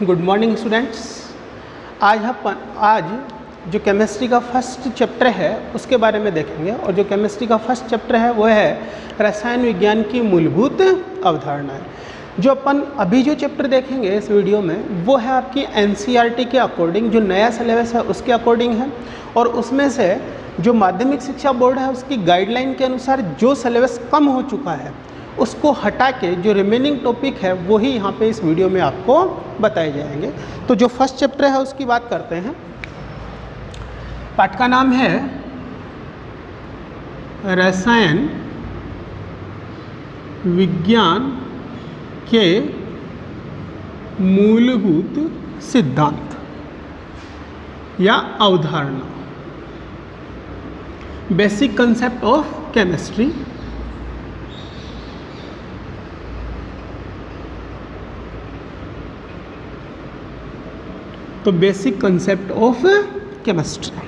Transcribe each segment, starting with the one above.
Good morning students. आज जो chemistry का फर्स्ट चैप्टर है उसके बारे में देखेंगे और जो केमिस्ट्री का फर्स्ट चैप्टर है वो है रसायन विज्ञान की मूलभूत अवधारणाएं। जो अपन अभी जो चैप्टर देखेंगे इस वीडियो में वो है आपकी एनसीईआरटी के अकॉर्डिंग, जो नया सिलेबस है उसके अकॉर्डिंग है और उसमें से जो माध्यमिक शिक्षा बोर्ड है उसकी गाइडलाइन के अनुसार जो सिलेबस कम हो चुका है उसको हटा के जो रिमेनिंग टॉपिक है वही यहाँ पे इस वीडियो में आपको बताए जाएंगे। तो जो फर्स्ट चैप्टर है उसकी बात करते हैं। पाठ का नाम है रसायन विज्ञान के मूलभूत सिद्धांत या अवधारणा, बेसिक कंसेप्ट ऑफ केमिस्ट्री। तो बेसिक कंसेप्ट ऑफ केमिस्ट्री।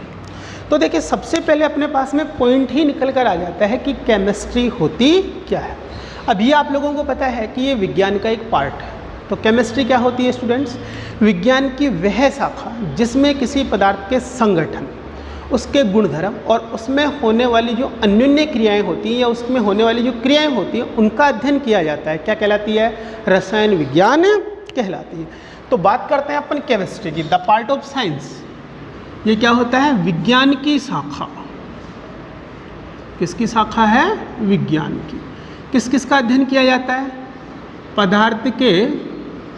तो देखिए सबसे पहले अपने पास में पॉइंट ही निकल कर आ जाता है कि केमिस्ट्री होती क्या है। अभी आप लोगों को पता है कि ये विज्ञान का एक पार्ट है। तो केमिस्ट्री क्या होती है स्टूडेंट्स? विज्ञान की वह शाखा जिसमें किसी पदार्थ के संगठन, उसके गुणधर्म और उसमें होने वाली जो अन्योन्य क्रियाएं होती हैं या उसमें होने वाली जो क्रियाएं होती हैं उनका अध्ययन किया जाता है। क्या कहलाती है? रसायन विज्ञान कहलाती है। तो बात करते हैं अपन केमिस्ट्री की, द पार्ट ऑफ साइंस। ये क्या होता है? विज्ञान की शाखा। किसकी शाखा है? विज्ञान की। किस किस का अध्ययन किया जाता है? पदार्थ के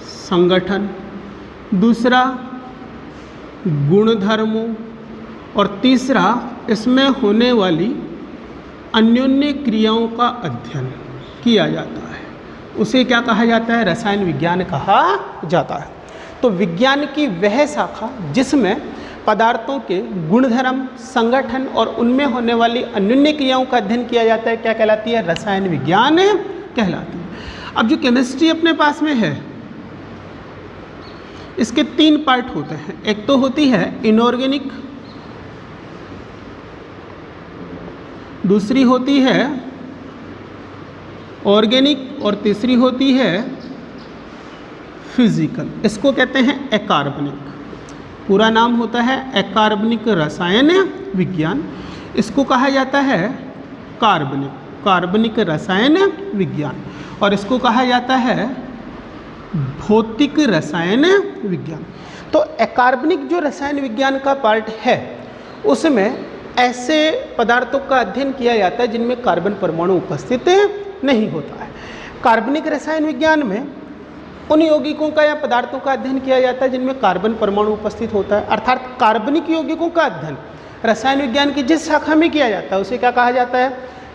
संगठन, दूसरा गुणधर्मों और तीसरा इसमें होने वाली अन्योन्य क्रियाओं का अध्ययन किया जाता है। उसे क्या कहा जाता है? रसायन विज्ञान कहा जाता है। तो विज्ञान की वह शाखा जिसमें पदार्थों के गुणधर्म, संगठन और उनमें होने वाली अन्योन्य क्रियाओं का अध्ययन किया जाता है, क्या कहलाती है? रसायन विज्ञान कहलाती है। अब जो केमिस्ट्री अपने पास में है इसके तीन पार्ट होते हैं। एक तो होती है इनऑर्गेनिक, दूसरी होती है ऑर्गेनिक और तीसरी होती है फिजिकल। इसको कहते हैं अकार्बनिक। पूरा नाम होता है अकार्बनिक रसायन विज्ञान। इसको कहा जाता है कार्बनिक रसायन विज्ञान और इसको कहा जाता है भौतिक रसायन विज्ञान। तो अकार्बनिक जो रसायन विज्ञान का पार्ट है उसमें ऐसे पदार्थों का अध्ययन किया जाता है जिनमें कार्बन परमाणु उपस्थित नहीं होता है। कार्बनिक रसायन विज्ञान में उन यौगिकों का या पदार्थों का अध्ययन किया जाता है जिनमें कार्बन परमाणु उपस्थित होता है। अर्थात कार्बनिक यौगिकों का अध्ययन रसायन विज्ञान की जिस शाखा में किया जाता है उसे क्या कहा जाता है?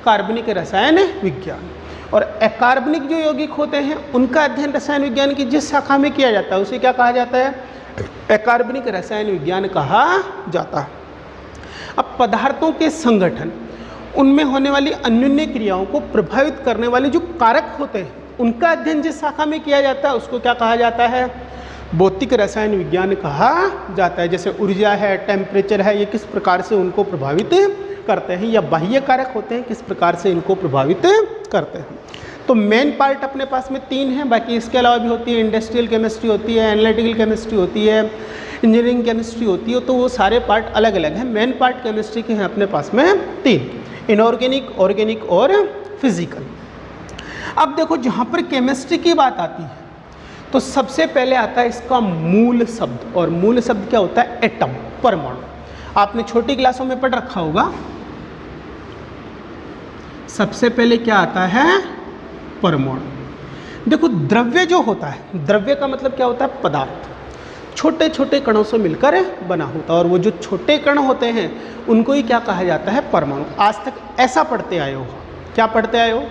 कार्बनिक रसायन विज्ञान। और अकार्बनिक जो यौगिक होते हैं उनका अध्ययन रसायन विज्ञान की जिस शाखा में किया जाता है उसे क्या कहा जाता है? अकार्बनिक रसायन विज्ञान कहा जाता है। अब पदार्थों के संगठन, उनमें होने वाली अन्योन्य क्रियाओं को प्रभावित करने वाले जो कारक होते हैं उनका अध्ययन जिस शाखा में किया जाता है उसको क्या कहा जाता है? भौतिक रसायन विज्ञान कहा जाता है। जैसे ऊर्जा है, टेम्परेचर है, ये किस प्रकार से उनको प्रभावित करते हैं, या बाह्य कारक होते हैं किस प्रकार से इनको प्रभावित करते हैं। तो मेन पार्ट अपने पास में तीन है, बाकी इसके अलावा भी होती है इंडस्ट्रियल केमिस्ट्री होती है, एनालिटिकल केमिस्ट्री होती है, इंजीनियरिंग केमिस्ट्री होती है। तो वो सारे पार्ट अलग अलग हैं। मेन पार्ट केमिस्ट्री के हैं अपने पास में तीन, इनऑर्गेनिक, ऑर्गेनिक और फिजिकल। अब देखो जहाँ पर केमिस्ट्री की बात आती है तो सबसे पहले आता है इसका मूल शब्द, और मूल शब्द क्या होता है? एटम, परमाणु। आपने छोटी क्लासों में पढ़ रखा होगा। सबसे पहले क्या आता है? परमाणु। देखो द्रव्य जो होता है, द्रव्य का मतलब क्या होता है? पदार्थ छोटे छोटे कणों से मिलकर बना होता है और वो जो छोटे कण होते हैं उनको ही क्या कहा जाता है? परमाणु। आज तक ऐसा पढ़ते आए हो। क्या पढ़ते आए हो?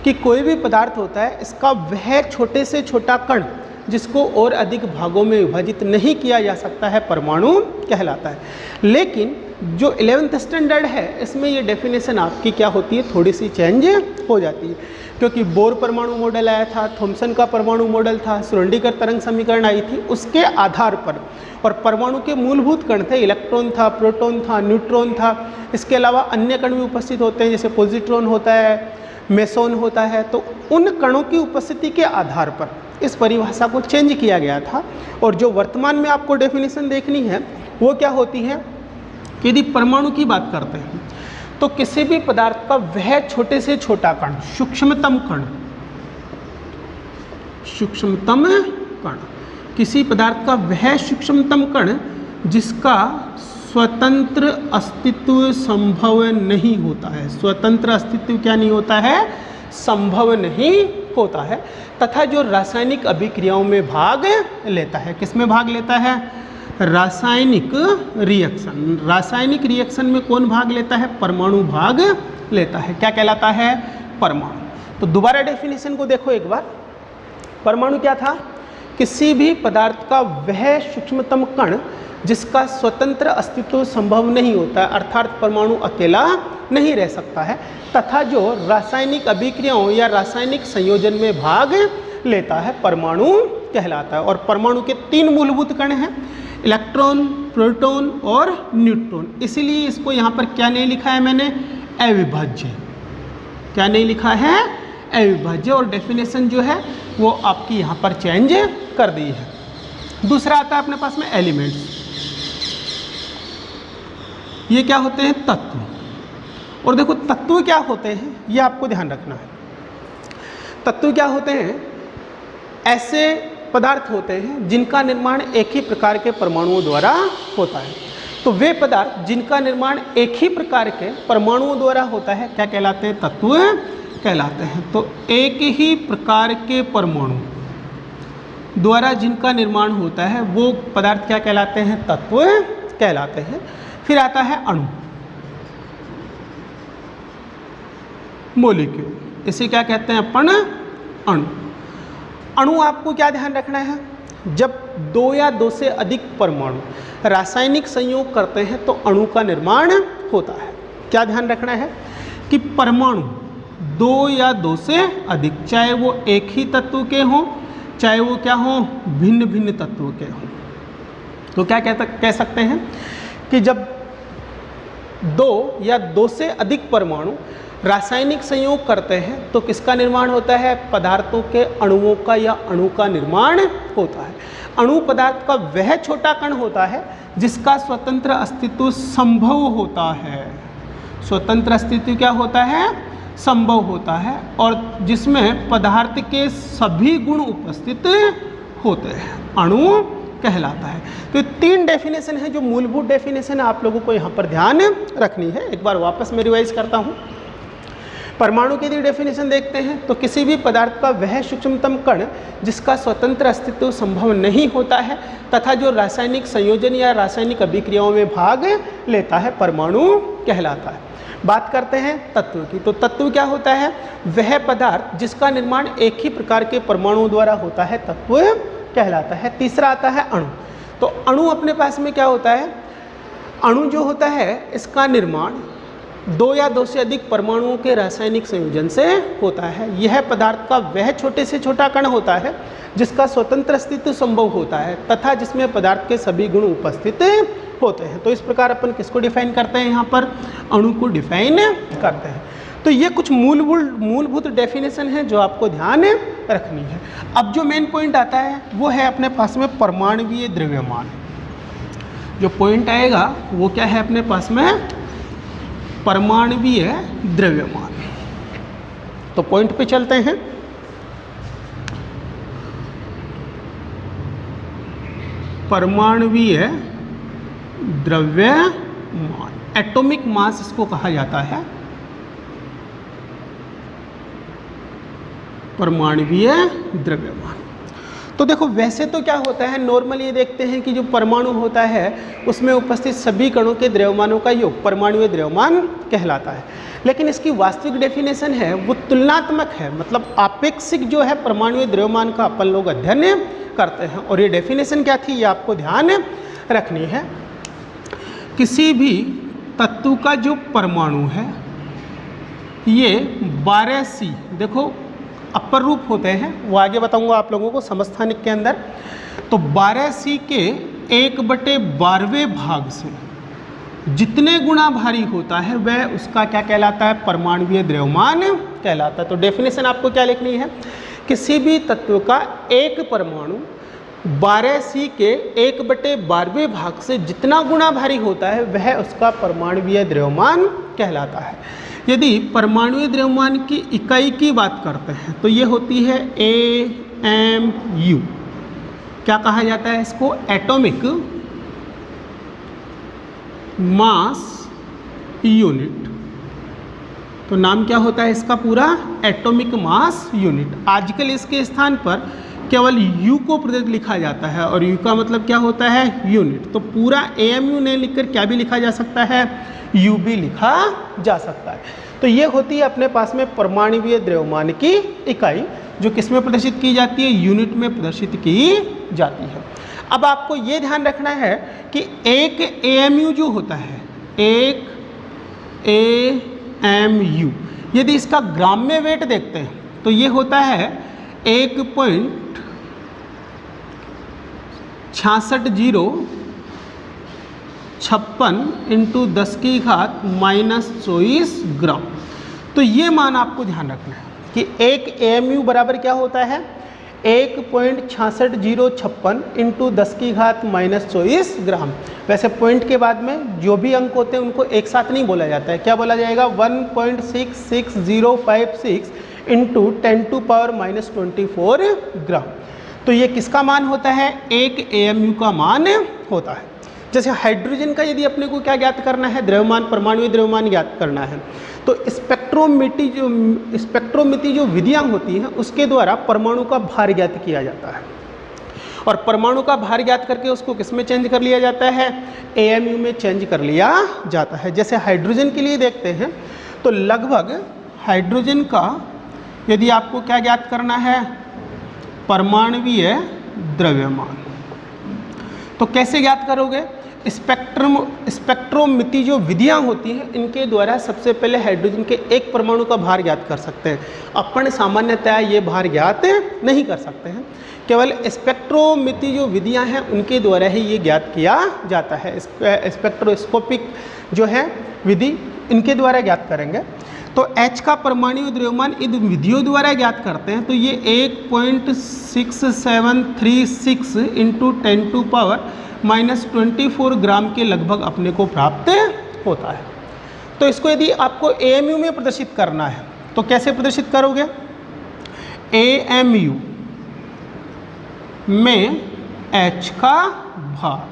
कि कोई भी पदार्थ होता है इसका वह छोटे से छोटा कण जिसको और अधिक भागों में विभाजित नहीं किया जा सकता है परमाणु कहलाता है। लेकिन जो 11th स्टैंडर्ड है इसमें ये डेफिनेशन आपकी क्या होती है? थोड़ी सी चेंज हो जाती है, क्योंकि बोर परमाणु मॉडल आया था, थॉमसन का परमाणु मॉडल था, श्रोडिंगर तरंग समीकरण आई थी, उसके आधार पर और परमाणु के मूलभूत कण थे, इलेक्ट्रॉन था, प्रोटॉन था, न्यूट्रॉन था। इसके अलावा अन्य कण भी उपस्थित होते हैं जैसे पॉजिट्रॉन होता है, मेसोन होता है। तो उन कणों की उपस्थिति के आधार पर इस परिभाषा को चेंज किया गया था। और जो वर्तमान में आपको डेफिनेशन देखनी है वो क्या होती है कि यदि परमाणु की बात करते हैं तो किसी भी पदार्थ का वह छोटे से छोटा कण, सूक्ष्मतम कण, सूक्ष्मतम कण, किसी पदार्थ का वह सूक्ष्मतम कण जिसका स्वतंत्र अस्तित्व संभव नहीं होता है। स्वतंत्र अस्तित्व क्या नहीं होता है? संभव नहीं होता है। तथा जो रासायनिक अभिक्रियाओं में भाग लेता है। किस में भाग लेता है? रासायनिक रिएक्शन। रासायनिक रिएक्शन में कौन भाग लेता है? परमाणु भाग लेता है। क्या कहलाता है? परमाणु। तो दोबारा डेफिनेशन को देखो एक बार। परमाणु क्या था? किसी भी पदार्थ का वह सूक्ष्मतम कण जिसका स्वतंत्र अस्तित्व संभव नहीं होता है, अर्थात परमाणु अकेला नहीं रह सकता है, तथा जो रासायनिक अभिक्रियाओं या रासायनिक संयोजन में भाग लेता है, परमाणु कहलाता है। और परमाणु के 3 मूलभूत कण हैं, इलेक्ट्रॉन, प्रोटॉन और न्यूट्रॉन। इसीलिए इसको यहाँ पर क्या नहीं लिखा है मैंने? अविभाज्य। क्या नहीं लिखा है? अविभाज्य। और डेफिनेशन जो है वो आपकी यहाँ पर चेंज कर दी है। दूसरा आता है अपने पास में एलिमेंट्स। ये क्या होते हैं? तत्व। और देखो तत्व क्या होते हैं ये आपको ध्यान रखना है। तत्व क्या होते हैं? ऐसे पदार्थ होते हैं जिनका निर्माण एक ही प्रकार के परमाणुओं द्वारा होता है। तो वे पदार्थ जिनका निर्माण एक ही प्रकार के परमाणुओं द्वारा होता है क्या कहलाते हैं? तत्व कहलाते हैं। तो एक ही प्रकार के परमाणु द्वारा जिनका निर्माण होता है वो पदार्थ क्या कहलाते हैं? तत्व कहलाते हैं। फिर आता है अणु, मॉलिक्यूल। इसे क्या कहते हैं अपन? अणु। अणु आपको क्या ध्यान रखना है? जब 2 या 2 से अधिक परमाणु रासायनिक संयोग करते हैं तो अणु का निर्माण होता है। क्या ध्यान रखना है कि परमाणु 2 या 2 से अधिक, चाहे वो एक ही तत्व के हों, चाहे वो क्या हों? भिन्न भिन्न तत्वों के हों। तो क्या कह सकते हैं कि जब 2 या 2 से अधिक परमाणु रासायनिक संयोग करते हैं तो किसका निर्माण होता है? पदार्थों के अणुओं का या अणु का निर्माण होता है। अणु पदार्थ का वह छोटा कण होता है जिसका स्वतंत्र अस्तित्व संभव होता है। स्वतंत्र अस्तित्व क्या होता है? संभव होता है। और जिसमें पदार्थ के सभी गुण उपस्थित होते हैं, अणु कहलाता है। तो ये 3 डेफिनेशन है जो मूलभूत डेफिनेशन है, आप लोगों को यहाँ पर ध्यान रखनी है। एक बार वापस मैं रिवाइज करता हूँ। परमाणु की यदि डेफिनेशन देखते हैं तो किसी भी पदार्थ का वह सूक्ष्मतम कण जिसका स्वतंत्र अस्तित्व संभव नहीं होता है तथा जो रासायनिक संयोजन या रासायनिक अभिक्रियाओं में भाग लेता है, परमाणु कहलाता है। बात करते हैं तत्व की। तो तत्व क्या होता है? वह पदार्थ जिसका निर्माण एक ही प्रकार के परमाणुओं द्वारा होता है, तत्व कहलाता है। तीसरा आता है अणु। तो अणु अपने पास में क्या होता है? अणु जो होता है इसका निर्माण 2 या 2 से अधिक परमाणुओं के रासायनिक संयोजन से होता है। यह पदार्थ का वह छोटे से छोटा कण होता है जिसका स्वतंत्र अस्तित्व संभव होता है तथा जिसमें पदार्थ के सभी गुण उपस्थित होते हैं। तो इस प्रकार अपन किसको डिफाइन करते हैं? यहाँ पर अणु को डिफाइन करते हैं। तो ये कुछ मूलभूत डेफिनेशन है जो आपको ध्यान रखनी है। अब जो मेन पॉइंट आता है वो है अपने पास में परमाणुवीय द्रव्यमान। जो पॉइंट आएगा वो क्या है अपने पास में? परमाणुवीय द्रव्यमान। तो पॉइंट पे चलते हैं। परमाणुवीय द्रव्यमान, एटॉमिक मास इसको कहा जाता है। परमाणुवीय द्रव्यमान। तो देखो वैसे तो क्या होता है, नॉर्मल ये देखते हैं कि जो परमाणु होता है उसमें उपस्थित सभी कणों के द्रव्यमानों का योग परमाणुवीय द्रव्यमान कहलाता है। लेकिन इसकी वास्तविक डेफिनेशन है वो तुलनात्मक है, मतलब आपेक्षिक जो है परमाणुवीय द्रव्यमान का अपन लोग अध्ययन करते हैं। और ये डेफिनेशन क्या थी ये आपको ध्यान रखनी है। किसी भी तत्व का जो परमाणु है ये 12C, देखो अपर रूप होते हैं, वो आगे बताऊंगा आप लोगों को समस्थानिक के अंदर। तो 12C के 1/12वें भाग से जितने गुना भारी होता है वह उसका क्या कहलाता है? परमाणुवीय द्रव्यमान कहलाता है। तो डेफिनेशन आपको क्या लिखनी है किसी भी तत्व का एक परमाणु 12C के 1/12वें भाग से जितना गुना भारी होता है वह उसका परमाणुवीय द्रव्यमान कहलाता है। यदि परमाणुवीय द्रव्यमान की इकाई की बात करते हैं तो ये होती है AMU। क्या कहा जाता है इसको? Atomic mass unit. तो नाम क्या होता है इसका पूरा? Atomic mass unit. आजकल इसके स्थान पर केवल U को प्रतीक लिखा जाता है और U का मतलब क्या होता है? यूनिट। तो पूरा AMU नहीं लिखकर क्या भी लिखा जा सकता है? U भी लिखा जा सकता है। तो ये होती है अपने पास में परमाणुवीय द्रव्यमान की इकाई, जो किस में प्रदर्शित की जाती है? यूनिट में प्रदर्शित की जाती है। अब आपको ये ध्यान रखना है कि एक AMU जो होता है, एक AMU, यदि इसका ग्राम में वेट देखते हैं तो ये होता है 1.6606 इंटू 10⁻⁻24 ग्राम। तो ये मान आपको ध्यान रखना है कि एक AMU बराबर क्या होता है? 1.6606 इंटू 10⁻⁻24 ग्राम। वैसे पॉइंट के बाद में जो भी अंक होते हैं उनको एक साथ नहीं बोला जाता है। क्या बोला जाएगा? 1.66056 इंटू 10⁻⁻24 ग्राम। तो ये किसका मान होता है? एक AMU का मान होता है। जैसे हाइड्रोजन का यदि अपने को क्या ज्ञात करना है? द्रव्यमान, परमाणुवीय द्रव्यमान ज्ञात करना है, तो स्पेक्ट्रोमिति जो विधियां होती हैं उसके द्वारा परमाणु का भार ज्ञात किया जाता है। और परमाणु का भार ज्ञात करके उसको किस में चेंज कर लिया जाता है? AMU में चेंज कर लिया जाता है। जैसे हाइड्रोजन के लिए देखते हैं तो लगभग हाइड्रोजन का यदि आपको क्या ज्ञात करना है? परमाणुवीय द्रव्यमान, तो कैसे ज्ञात करोगे? स्पेक्ट्रोमिति जो विधियां होती हैं इनके द्वारा सबसे पहले हाइड्रोजन के एक परमाणु का भार ज्ञात कर सकते हैं। अपन सामान्यतः ये भार ज्ञात नहीं कर सकते हैं, केवल स्पेक्ट्रोमिति जो विधियां हैं उनके द्वारा ही ये ज्ञात किया जाता है। स्पेक्ट्रोस्कोपिक जो है विधि, इनके द्वारा ज्ञात करेंगे। तो H का परमाणु द्रव्यमान इन विधियों द्वारा ज्ञात करते हैं तो ये 1.6736 इंटू 10⁻⁻24 ग्राम के लगभग अपने को प्राप्त होता है। तो इसको यदि आपको AMU में प्रदर्शित करना है तो कैसे प्रदर्शित करोगे? AMU में H का भार,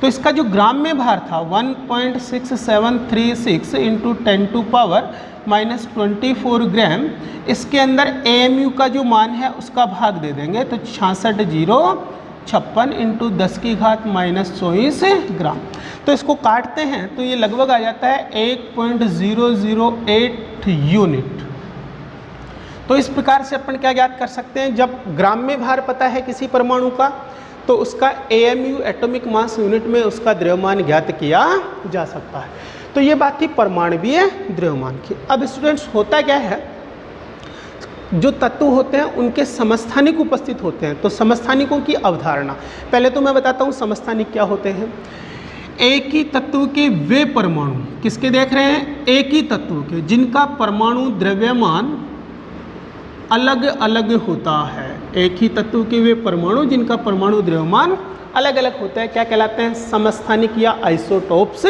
तो इसका जो ग्राम में भार था 1.6736 इंटू 10⁻⁻24 ग्राम, इसके अंदर AMU का जो मान है उसका भाग दे देंगे तो 6606 इंटू 10⁻⁻24 ग्राम। तो इसको काटते हैं तो ये लगभग आ जाता है 1.008 यूनिट। तो इस प्रकार से अपन क्या ज्ञात कर सकते हैं? जब ग्राम में भार पता है किसी परमाणु का तो उसका AMU एटॉमिक मास यूनिट में उसका द्रव्यमान ज्ञात किया जा सकता है। तो ये बात थी परमाणुवीय द्रव्यमान की। अब स्टूडेंट्स होता क्या है, जो तत्व होते हैं उनके समस्थानिक उपस्थित होते हैं। तो समस्थानिकों की अवधारणा पहले तो मैं बताता हूँ समस्थानिक क्या होते हैं। एक ही तत्व के वे परमाणु, किसके देख रहे हैं? एक ही तत्व के जिनका परमाणु द्रव्यमान अलग अलग होता है। एक ही तत्व के वे परमाणु जिनका परमाणु द्रव्यमान अलग अलग होता है क्या कहलाते हैं? समस्थानिक या आइसोटोप्स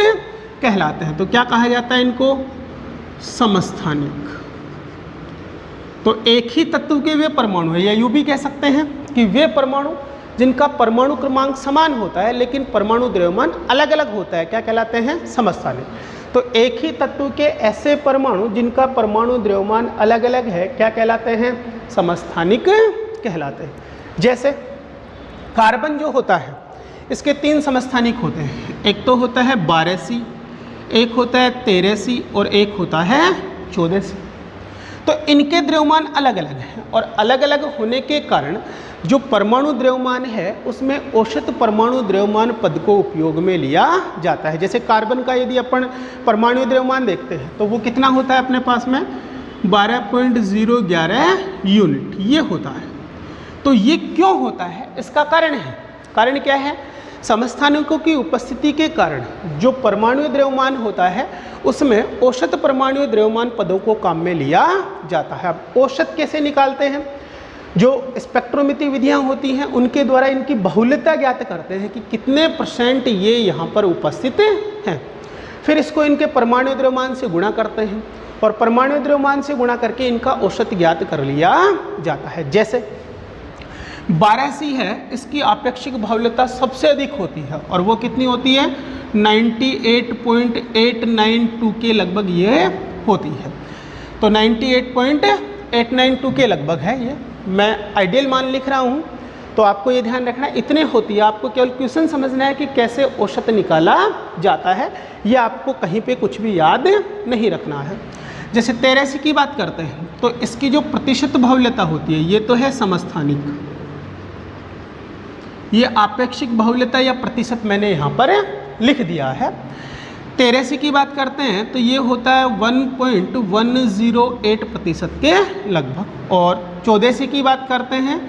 कहलाते हैं। तो क्या कहा जाता है इनको? समस्थानिक। तो एक ही तत्व के वे परमाणु है, या यूं भी कह सकते हैं कि वे परमाणु जिनका परमाणु क्रमांक समान होता है लेकिन परमाणु द्रव्यमान अलग अलग होता है क्या कहलाते हैं? समस्थानिक। तो एक ही तत्व के ऐसे परमाणु जिनका परमाणु द्रव्यमान अलग अलग है क्या कहलाते हैं? समस्थानिक कहलाते हैं। जैसे कार्बन जो होता है इसके 3 समस्थानिक होते हैं। एक तो होता है 12C, एक होता है 13C और एक होता है 14C। तो इनके द्रव्यमान अलग अलग हैं और अलग अलग होने के कारण जो परमाणु द्रव्यमान है उसमें औसत परमाणु द्रव्यमान पद को उपयोग में लिया जाता है। जैसे कार्बन का यदि अपन परमाणु द्रव्यमान देखते हैं तो वो कितना होता है अपने पास में? 12.011 यूनिट ये होता है। तो ये क्यों होता है? इसका कारण है। कारण क्या है? समस्थानिकों की उपस्थिति के कारण जो परमाणु द्रव्यमान होता है उसमें औसत परमाणु द्रव्यमान पदों को काम में लिया जाता है। अब औसत कैसे निकालते हैं? जो स्पेक्ट्रोमिति विधियां होती हैं उनके द्वारा इनकी बहुल्यता ज्ञात करते हैं कि कितने % ये यहाँ पर उपस्थित हैं। फिर इसको इनके परमाणु द्रव्यमान से गुणा करते हैं और परमाणु द्रव्यमान से गुणा करके इनका औसत ज्ञात कर लिया जाता है। जैसे 12C है, इसकी आपेक्षिक बहुल्यता सबसे अधिक होती है और वो कितनी होती है 98.892 के लगभग ये होती है। तो 98.892 के लगभग है ये, मैं आइडियल मान लिख रहा हूँ। तो आपको ये ध्यान रखना इतने होती है, आपको केवल क्वेश्चन समझना है कि कैसे औसत निकाला जाता है, ये आपको कहीं पे कुछ भी याद नहीं रखना है। जैसे 13C की बात करते हैं तो इसकी जो प्रतिशत बहुल्यता होती है ये तो है समस्थानिक, ये आपेक्षिक बहुल्यता या प्रतिशत मैंने यहाँ पर लिख दिया है। 13C की बात करते हैं तो ये होता है 1.108% के लगभग, और 14C की बात करते हैं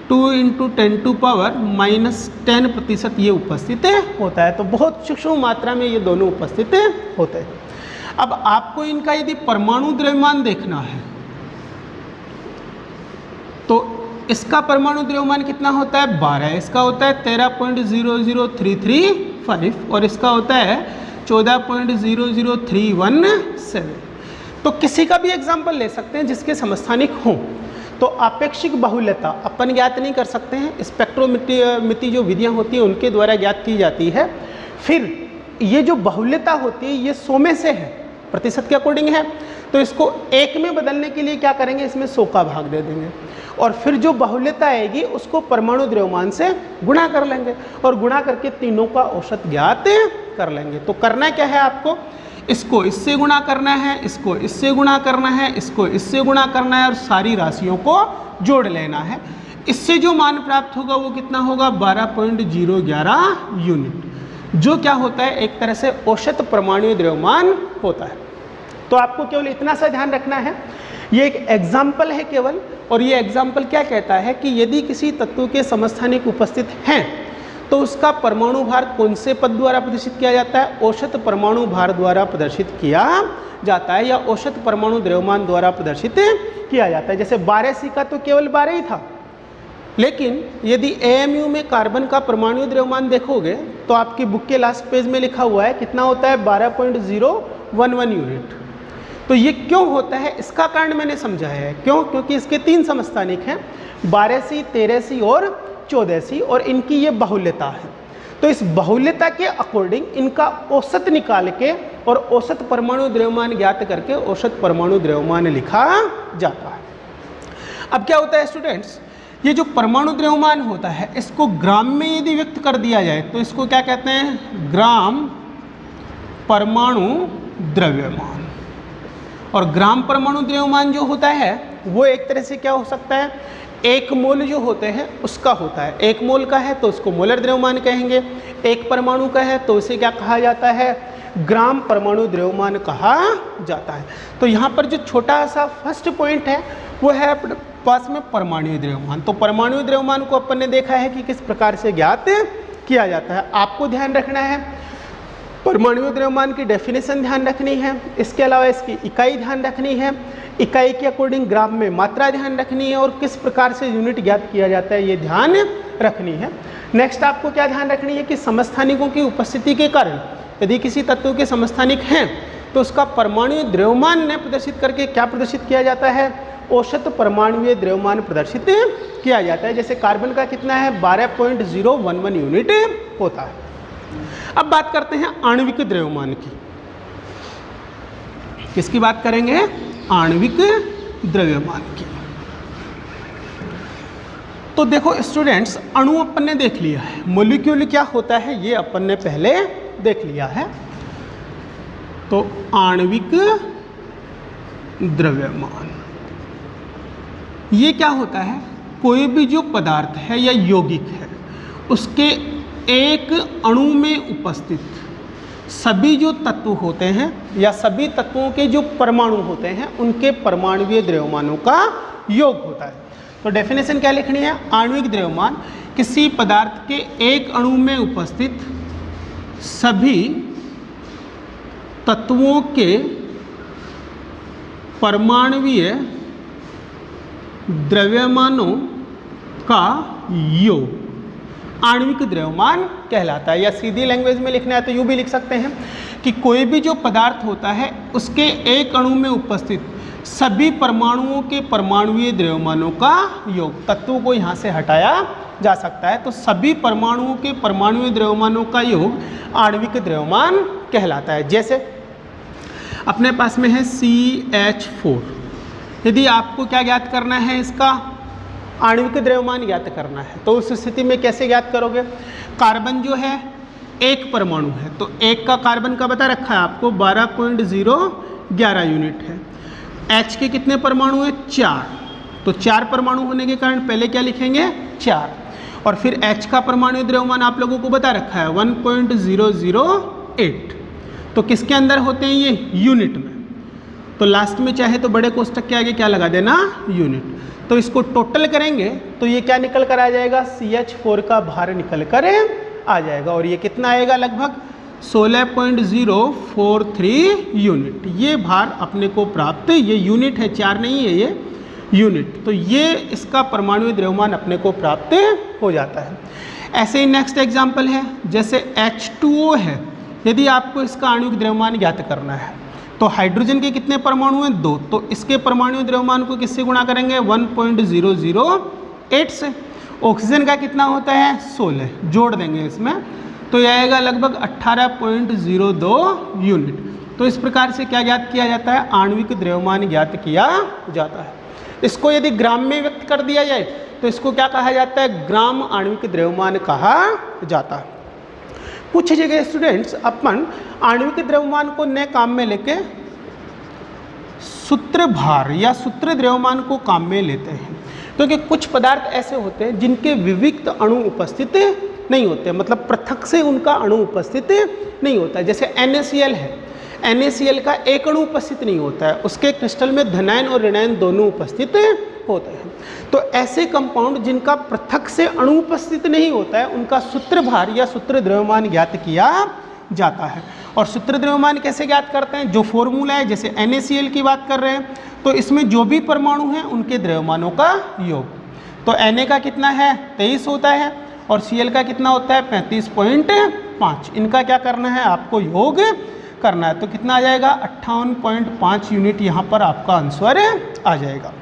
2 × 10⁻⁻10% ये उपस्थित होता है। तो बहुत सूक्ष्म मात्रा में ये दोनों उपस्थित होते हैं। अब आपको इनका यदि परमाणु द्रव्यमान देखना है तो इसका परमाणु द्रव्यमान कितना होता है 12, इसका होता है 13.00335 और इसका होता है 14.00317। तो किसी का भी एग्जाम्पल ले सकते हैं जिसके समस्थानिक हों। तो आपेक्षिक बहुल्यता अपन ज्ञात नहीं कर सकते हैं, स्पेक्ट्रोमिति जो विधियां होती हैं उनके द्वारा ज्ञात की जाती है। फिर ये जो बहुल्यता होती है ये 100 में से है, प्रतिशत के अकॉर्डिंग है, तो इसको 1 में बदलने के लिए क्या करेंगे, इसमें 100 का भाग दे देंगे और फिर जो बहुल्यता आएगी उसको परमाणु द्रव्यमान से गुणा कर लेंगे और गुणा करके तीनों का औसत ज्ञात कर लेंगे। तो करना क्या है आपको, इसको इससे गुणा करना है, इसको इससे गुणा करना है, इसको इससे गुणा करना है और सारी राशियों को जोड़ लेना है। इससे जो मान प्राप्त होगा वो कितना होगा 12.011 यूनिट, जो क्या होता है एक तरह से औसत परमाणु द्रव्यमान होता है। तो आपको केवल इतना सा ध्यान रखना है, ये एक एग्जाम्पल है केवल, और ये एग्जाम्पल क्या कहता है कि यदि किसी तत्व के समस्थानिक उपस्थित हैं तो उसका परमाणु भार कौन से पद द्वारा प्रदर्शित किया जाता है, औसत परमाणु भार द्वारा प्रदर्शित किया जाता है या औसत परमाणु द्रव्यमान द्वारा प्रदर्शित किया जाता है। जैसे 12C का तो केवल 12 ही था, लेकिन यदि AMU में कार्बन का परमाणु द्रव्यमान देखोगे तो आपकी बुक के लास्ट पेज में लिखा हुआ है कितना होता है 12.011 यूनिट। तो ये क्यों होता है इसका कारण मैंने समझाया है। क्यों? क्योंकि इसके 3 समस्थानिक हैं 12C, 13C और 14C और इनकी ये बहुल्यता है। तो इस बहुल्यता के अकॉर्डिंग इनका औसत निकाल के और औसत परमाणु द्रव्यमान ज्ञात करके औसत परमाणु द्रव्यमान लिखा जाता है। अब क्या होता है स्टूडेंट्स, ये जो परमाणु द्रव्यमान होता है इसको ग्राम में यदि व्यक्त कर दिया जाए तो इसको क्या कहते हैं, ग्राम परमाणु द्रव्यमान। और ग्राम परमाणु द्रव्यमान जो होता है वो एक तरह से क्या हो सकता है, 1 मोल जो होते हैं उसका होता है। 1 मोल का है तो उसको मोलर द्रव्यमान कहेंगे, 1 परमाणु का है तो उसे क्या कहा जाता है, ग्राम परमाणु द्रव्यमान कहा जाता है। तो यहाँ पर जो छोटा सा फर्स्ट पॉइंट है वो है पास में परमाणु द्रव्यमान। तो परमाणु द्रव्यमान को अपन ने देखा है कि किस प्रकार से ज्ञात किया जाता है। आपको ध्यान रखना है परमाणु द्रव्यमान की डेफिनेशन ध्यान रखनी है, इसके अलावा इसकी इकाई ध्यान रखनी है, इकाई के अकॉर्डिंग ग्राम में मात्रा ध्यान रखनी है और किस प्रकार से यूनिट ज्ञात किया जाता है ये ध्यान रखनी है। नेक्स्ट आपको क्या ध्यान रखनी है कि समस्थानिकों की उपस्थिति के कारण यदि किसी तत्व के समस्थानिक हैं तो उसका परमाणु द्रव्यमान ने प्रदर्शित करके क्या प्रदर्शित किया जाता है, औसत परमाणुीय द्रव्यमान प्रदर्शित किया जाता है। जैसे कार्बन का कितना है 12.011 यूनिट होता है। अब बात करते हैं आणविक द्रव्यमान की। किसकी बात करेंगे, आणविक द्रव्यमान की। तो देखो स्टूडेंट्स, अणु अपन ने देख लिया है, मॉलिक्यूल क्या होता है ये अपन ने पहले देख लिया है। तो आणविक द्रव्यमान ये क्या होता है, कोई भी जो पदार्थ है या यौगिक है उसके एक अणु में उपस्थित सभी जो तत्व होते हैं या सभी तत्वों के जो परमाणु होते हैं उनके परमाणुीय द्रव्यमानों का योग होता है। तो डेफिनेशन क्या लिखनी है, आणविक द्रव्यमान किसी पदार्थ के एक अणु में उपस्थित सभी तत्वों के परमाणुीय द्रव्यमानों का योग आणविक द्रव्यमान कहलाता है। या सीधी लैंग्वेज में लिखना है तो यूँ भी लिख सकते हैं कि कोई भी जो पदार्थ होता है उसके एक अणु में उपस्थित सभी परमाणुओं के परमाणुीय द्रव्यमानों का योग। तत्वों को यहाँ से हटाया जा सकता है, तो सभी परमाणुओं के परमाणुीय द्रव्यमानों का योग आणविक द्रव्यमान कहलाता है। जैसे अपने पास में है CH4, यदि आपको क्या ज्ञात करना है, इसका आणविक द्रव्यमान ज्ञात करना है, तो उस स्थिति में कैसे ज्ञात करोगे? कार्बन जो है एक परमाणु है, तो एक का कार्बन का बता रखा है आपको 12.011 यूनिट है। H के कितने परमाणु हैं? 4, तो 4 परमाणु होने के कारण पहले क्या लिखेंगे? 4, और फिर H का परमाणु द्रव्यमान आप लोगों को बता रखा है 1.008, तो किसके अंदर होते हैं ये? यूनिट में। तो लास्ट में चाहे तो बड़े कोष्टक के आगे क्या लगा देना? यूनिट। तो इसको टोटल करेंगे तो ये क्या निकल कर आ जाएगा? CH4 का भार निकल कर आ जाएगा, और ये कितना आएगा? लगभग 16.043 यूनिट। ये भार अपने को प्राप्त, ये यूनिट है, 4 नहीं है, ये यूनिट। तो ये इसका परमाणु द्रव्यमान अपने को प्राप्त हो जाता है। ऐसे ही नेक्स्ट एग्जाम्पल है, जैसे H2O है, यदि आपको इसका आणविक द्रव्यमान ज्ञात करना है तो हाइड्रोजन के कितने परमाणु हैं? 2, तो इसके परमाणु द्रव्यमान को किससे गुणा करेंगे? 1.008 से। ऑक्सीजन का कितना होता है? 16, जोड़ देंगे इसमें, तो यह आएगा लगभग 18.02 यूनिट। तो इस प्रकार से क्या ज्ञात किया जाता है? आणविक द्रव्यमान ज्ञात किया जाता है। इसको यदि ग्राम में व्यक्त कर दिया जाए तो इसको क्या कहा जाता है? ग्राम आणविक द्रव्यमान कहा जाता है। कुछ जगह स्टूडेंट्स अपन आणविक द्रव्यमान को नए काम में लेके सूत्र भार या सूत्र द्रव्यमान को काम में लेते हैं, क्योंकि कुछ पदार्थ ऐसे होते हैं जिनके विविक्त अणु उपस्थित नहीं होते, मतलब पृथक से उनका अणु उपस्थित नहीं होता है। जैसे NaCl है, NaCl का एक अणु उपस्थित नहीं होता है, उसके क्रिस्टल में धनायन और ऋणायन दोनों उपस्थित होते हैं। तो ऐसे कंपाउंड जिनका पृथक से अणु उपस्थित नहीं होता है उनका सूत्र भार या सूत्र द्रव्यमान ज्ञात किया जाता है। और सूत्र द्रव्यमान कैसे ज्ञात करते हैं? जो फॉर्मूला है, जैसे NaCl की बात कर रहे हैं तो इसमें जो भी परमाणु हैं उनके द्रव्यमानों का योग। तो Na का कितना है? 23 होता है, और Cl का कितना होता है? 35.5। इनका क्या करना है? आपको योग करना है। तो कितना आ जाएगा? 58.5 यूनिट यहाँ पर आपका आंसर आ जाएगा।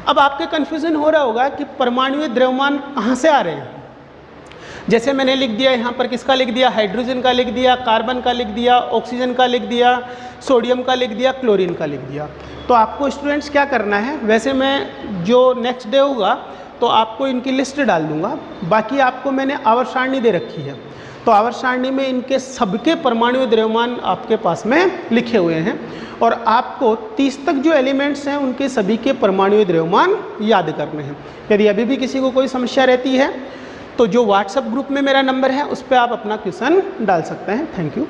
अब आपके कन्फ्यूजन हो रहा होगा कि परमाणुीय द्रव्यमान कहाँ से आ रहे हैं। जैसे मैंने लिख दिया यहाँ पर, किसका लिख दिया? हाइड्रोजन का लिख दिया, कार्बन का लिख दिया, ऑक्सीजन का लिख दिया, सोडियम का लिख दिया, क्लोरीन का लिख दिया। तो आपको स्टूडेंट्स क्या करना है? वैसे मैं जो नेक्स्ट डे होगा तो आपको इनकी लिस्ट डाल दूंगा, बाकी आपको मैंने आवर्त सारणी दे रखी है, तो आवर्त सारणी में इनके सबके परमाणु द्रव्यमान आपके पास में लिखे हुए हैं, और आपको 30 तक जो एलिमेंट्स हैं उनके सभी के परमाणु द्रव्यमान याद करने हैं। यदि अभी भी किसी को कोई समस्या रहती है तो जो व्हाट्सएप ग्रुप में मेरा नंबर है उस पर आप अपना क्वेश्चन डाल सकते हैं। Thank you.